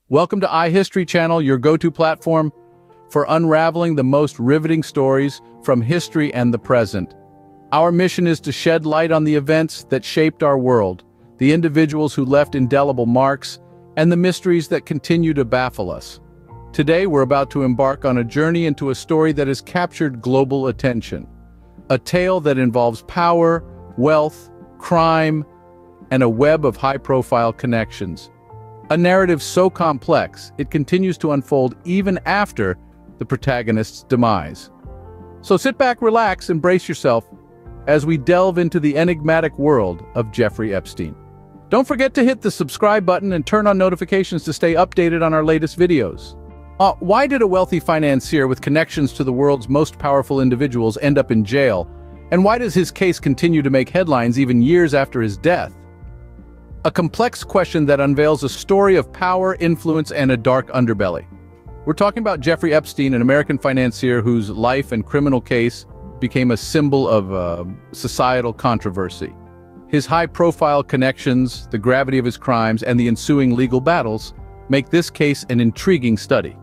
Welcome to iHistory channel, your go-to platform for unraveling the most riveting stories from history and the present. Our mission is to shed light on the events that shaped our world, the individuals who left indelible marks, and the mysteries that continue to baffle us. Today, we're about to embark on a journey into a story that has captured global attention. A tale that involves power, wealth, crime, and a web of high-profile connections. A narrative so complex, it continues to unfold even after the protagonist's demise. So sit back, relax, and brace yourself as we delve into the enigmatic world of Jeffrey Epstein. Don't forget to hit the subscribe button and turn on notifications to stay updated on our latest videos. Why did a wealthy financier with connections to the world's most powerful individuals end up in jail? And why does his case continue to make headlines even years after his death? A complex question that unveils a story of power, influence, and a dark underbelly. We're talking about Jeffrey Epstein, an American financier whose life and criminal case became a symbol of societal controversy. His high-profile connections, the gravity of his crimes, and the ensuing legal battles make this case an intriguing study.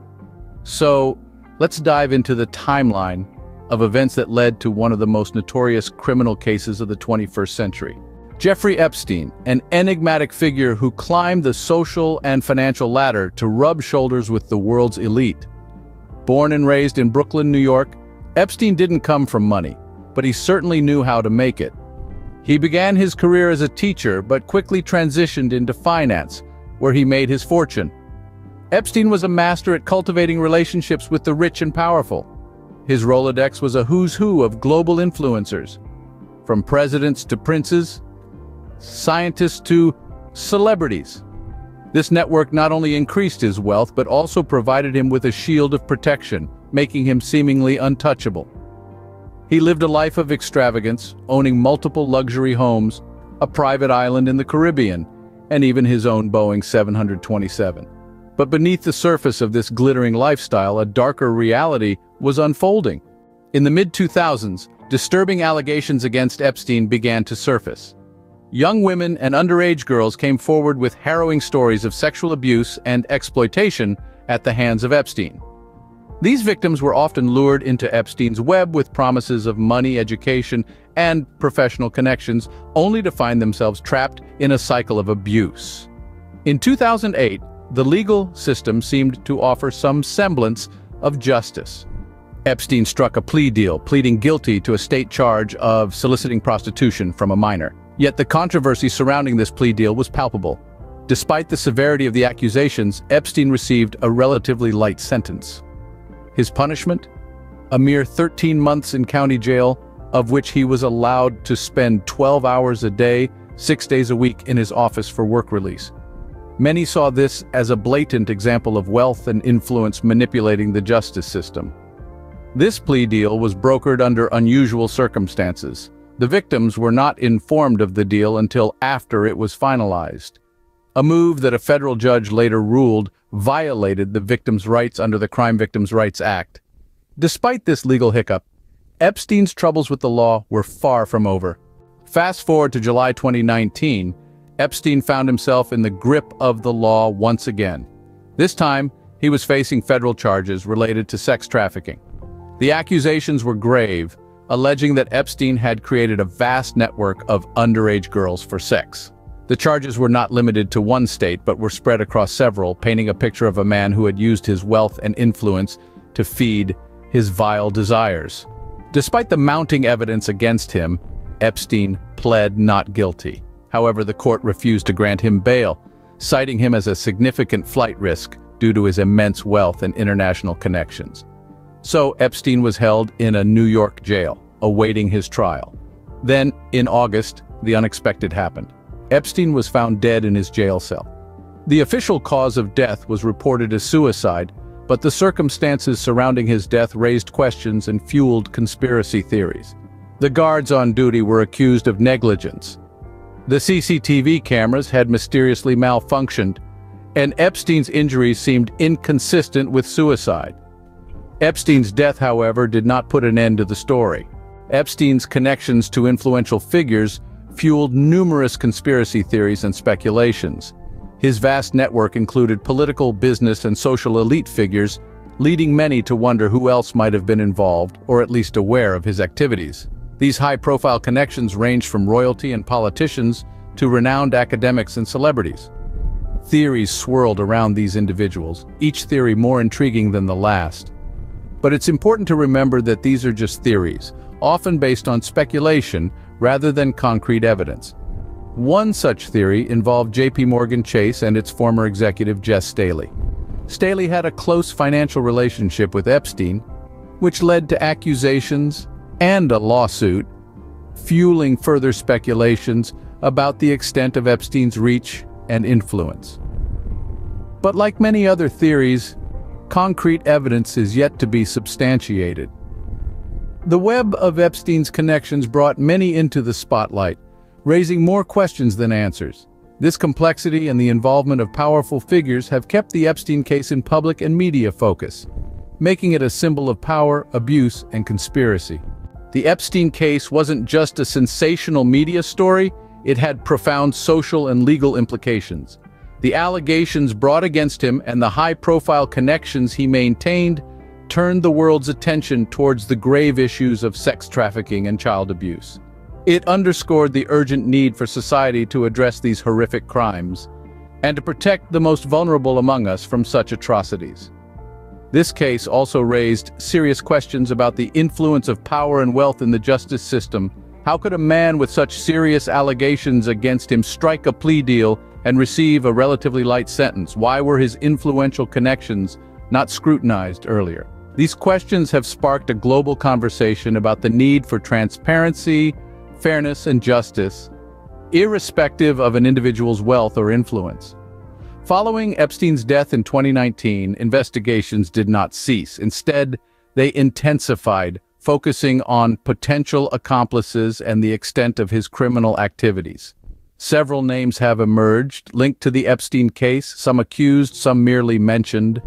So, let's dive into the timeline of events that led to one of the most notorious criminal cases of the 21st century. Jeffrey Epstein, an enigmatic figure who climbed the social and financial ladder to rub shoulders with the world's elite. Born and raised in Brooklyn, New York, Epstein didn't come from money, but he certainly knew how to make it. He began his career as a teacher, but quickly transitioned into finance, where he made his fortune. Epstein was a master at cultivating relationships with the rich and powerful. His Rolodex was a who's who of global influencers, from presidents to princes, scientists to celebrities. This network not only increased his wealth, but also provided him with a shield of protection, making him seemingly untouchable. He lived a life of extravagance, owning multiple luxury homes, a private island in the Caribbean, and even his own Boeing 727. But beneath the surface of this glittering lifestyle, a darker reality was unfolding. In the mid-2000s, disturbing allegations against Epstein began to surface. Young women and underage girls came forward with harrowing stories of sexual abuse and exploitation at the hands of Epstein. These victims were often lured into Epstein's web with promises of money, education, and professional connections, only to find themselves trapped in a cycle of abuse. In 2008, the legal system seemed to offer some semblance of justice. Epstein struck a plea deal, pleading guilty to a state charge of soliciting prostitution from a minor. Yet the controversy surrounding this plea deal was palpable. Despite the severity of the accusations, Epstein received a relatively light sentence. His punishment? A mere 13 months in county jail, of which he was allowed to spend 12 hours a day, 6 days a week in his office for work release. Many saw this as a blatant example of wealth and influence manipulating the justice system. This plea deal was brokered under unusual circumstances. The victims were not informed of the deal until after it was finalized. A move that a federal judge later ruled violated the victims' rights under the Crime Victims' Rights Act. Despite this legal hiccup, Epstein's troubles with the law were far from over. Fast forward to July 2019, Epstein found himself in the grip of the law once again. This time, he was facing federal charges related to sex trafficking. The accusations were grave, alleging that Epstein had created a vast network of underage girls for sex. The charges were not limited to one state, but were spread across several, painting a picture of a man who had used his wealth and influence to feed his vile desires. Despite the mounting evidence against him, Epstein pled not guilty. However, the court refused to grant him bail, citing him as a significant flight risk due to his immense wealth and international connections. So Epstein was held in a New York jail, awaiting his trial. Then, in August, the unexpected happened. Epstein was found dead in his jail cell. The official cause of death was reported as suicide, but the circumstances surrounding his death raised questions and fueled conspiracy theories. The guards on duty were accused of negligence. The CCTV cameras had mysteriously malfunctioned, and Epstein's injuries seemed inconsistent with suicide. Epstein's death, however, did not put an end to the story. Epstein's connections to influential figures fueled numerous conspiracy theories and speculations. His vast network included political, business, and social elite figures, leading many to wonder who else might have been involved, or at least aware of his activities. These high-profile connections ranged from royalty and politicians to renowned academics and celebrities. Theories swirled around these individuals, each theory more intriguing than the last. But it's important to remember that these are just theories, often based on speculation rather than concrete evidence. One such theory involved J.P. Morgan Chase and its former executive Jes Staley. Staley had a close financial relationship with Epstein, which led to accusations and a lawsuit, fueling further speculations about the extent of Epstein's reach and influence. But like many other theories, concrete evidence is yet to be substantiated. The web of Epstein's connections brought many into the spotlight, raising more questions than answers. This complexity and the involvement of powerful figures have kept the Epstein case in public and media focus, making it a symbol of power, abuse, and conspiracy. The Epstein case wasn't just a sensational media story, it had profound social and legal implications. The allegations brought against him and the high-profile connections he maintained turned the world's attention towards the grave issues of sex trafficking and child abuse. It underscored the urgent need for society to address these horrific crimes and to protect the most vulnerable among us from such atrocities. This case also raised serious questions about the influence of power and wealth in the justice system. How could a man with such serious allegations against him strike a plea deal and receive a relatively light sentence? Why were his influential connections not scrutinized earlier? These questions have sparked a global conversation about the need for transparency, fairness, and justice, irrespective of an individual's wealth or influence. Following Epstein's death in 2019, investigations did not cease. Instead, they intensified, focusing on potential accomplices and the extent of his criminal activities. Several names have emerged, linked to the Epstein case, some accused, some merely mentioned.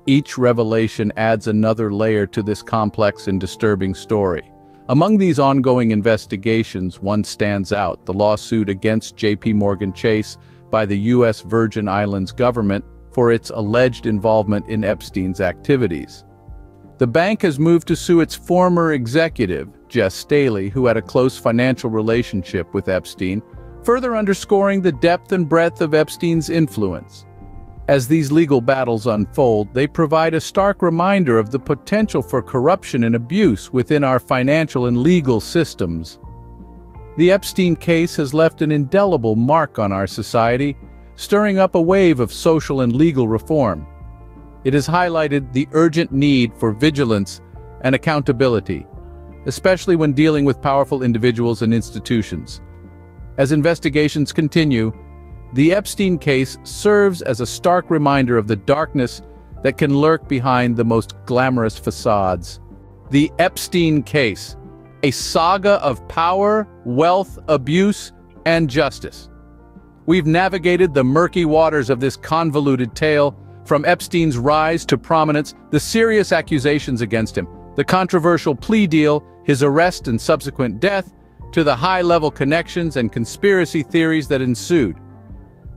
Each revelation adds another layer to this complex and disturbing story. Among these ongoing investigations, one stands out: the lawsuit against J.P. Morgan Chase by the U.S. Virgin Islands government for its alleged involvement in Epstein's activities. The bank has moved to sue its former executive, Jes Staley, who had a close financial relationship with Epstein, further underscoring the depth and breadth of Epstein's influence. As these legal battles unfold, they provide a stark reminder of the potential for corruption and abuse within our financial and legal systems. The Epstein case has left an indelible mark on our society, stirring up a wave of social and legal reform. It has highlighted the urgent need for vigilance and accountability, especially when dealing with powerful individuals and institutions. As investigations continue, the Epstein case serves as a stark reminder of the darkness that can lurk behind the most glamorous facades. The Epstein case, a saga of power, wealth, abuse, and justice. We've navigated the murky waters of this convoluted tale, from Epstein's rise to prominence, the serious accusations against him, the controversial plea deal, his arrest and subsequent death, to the high-level connections and conspiracy theories that ensued.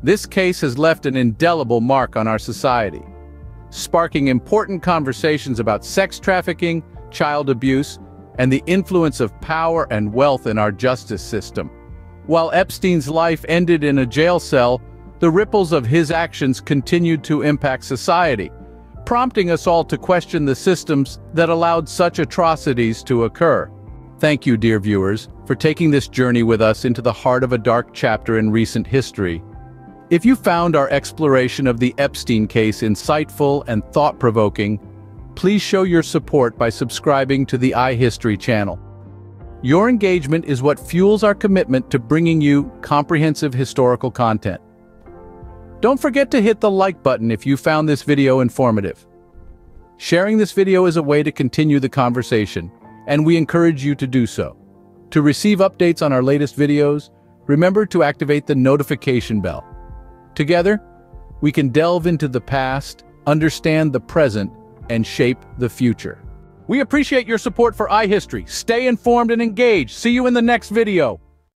This case has left an indelible mark on our society, sparking important conversations about sex trafficking, child abuse, and the influence of power and wealth in our justice system. While Epstein's life ended in a jail cell, the ripples of his actions continued to impact society, prompting us all to question the systems that allowed such atrocities to occur. Thank you, dear viewers, for taking this journey with us into the heart of a dark chapter in recent history. If you found our exploration of the Epstein case insightful and thought-provoking, please show your support by subscribing to the iHistory channel. Your engagement is what fuels our commitment to bringing you comprehensive historical content. Don't forget to hit the like button if you found this video informative. Sharing this video is a way to continue the conversation, and we encourage you to do so. To receive updates on our latest videos, remember to activate the notification bell. Together, we can delve into the past, understand the present, and shape the future. We appreciate your support for iHistory. Stay informed and engaged. See you in the next video.